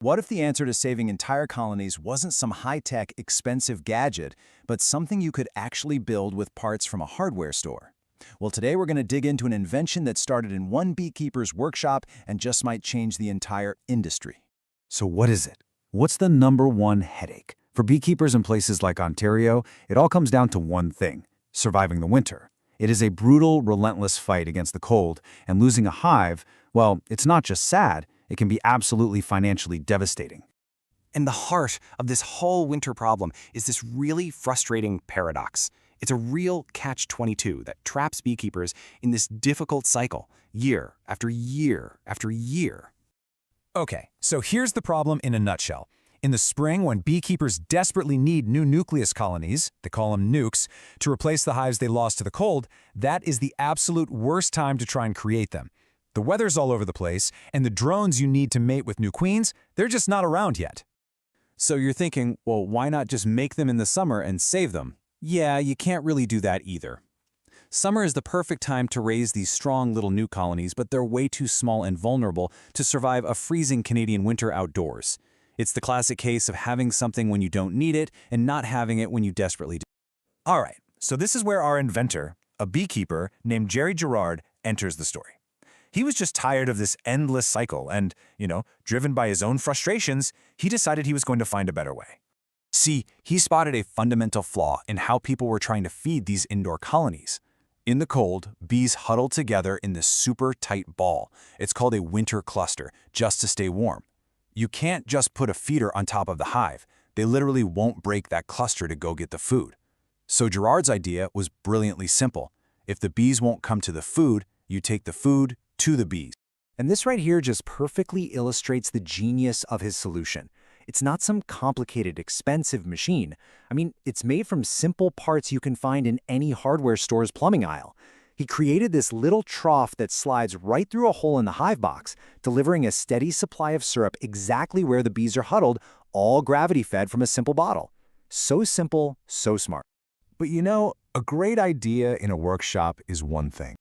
What if the answer to saving entire colonies wasn't some high-tech, expensive gadget, but something you could actually build with parts from a hardware store? Well, today we're going to dig into an invention that started in one beekeeper's workshop and just might change the entire industry. So what is it? What's the number one headache? For beekeepers in places like Ontario, it all comes down to one thing: surviving the winter. It is a brutal, relentless fight against the cold, and losing a hive, well, it's not just sad, it can be absolutely financially devastating. And the heart of this whole winter problem is this really frustrating paradox. It's a real catch-22 that traps beekeepers in this difficult cycle, year after year after year. Okay, so here's the problem in a nutshell. In the spring, when beekeepers desperately need new nucleus colonies, they call them nukes, to replace the hives they lost to the cold, that is the absolute worst time to try and create them. The weather's all over the place, and the drones you need to mate with new queens, they're just not around yet. So you're thinking, well, why not just make them in the summer and save them? Yeah, you can't really do that either. Summer is the perfect time to raise these strong little new colonies, but they're way too small and vulnerable to survive a freezing Canadian winter outdoors. It's the classic case of having something when you don't need it and not having it when you desperately do. All right, so this is where our inventor, a beekeeper named Jerry Gerard, enters the story. He was just tired of this endless cycle and, driven by his own frustrations, he decided he was going to find a better way. See, he spotted a fundamental flaw in how people were trying to feed these indoor colonies. In the cold, bees huddle together in this super tight ball. It's called a winter cluster, just to stay warm. You can't just put a feeder on top of the hive. They literally won't break that cluster to go get the food. So Gerard's idea was brilliantly simple. If the bees won't come to the food, you take the food to the bees. And this right here just perfectly illustrates the genius of his solution. It's not some complicated, expensive machine. I mean, it's made from simple parts you can find in any hardware store's plumbing aisle. He created this little trough that slides right through a hole in the hive box, delivering a steady supply of syrup exactly where the bees are huddled, all gravity-fed from a simple bottle. So simple, so smart. But a great idea in a workshop is one thing.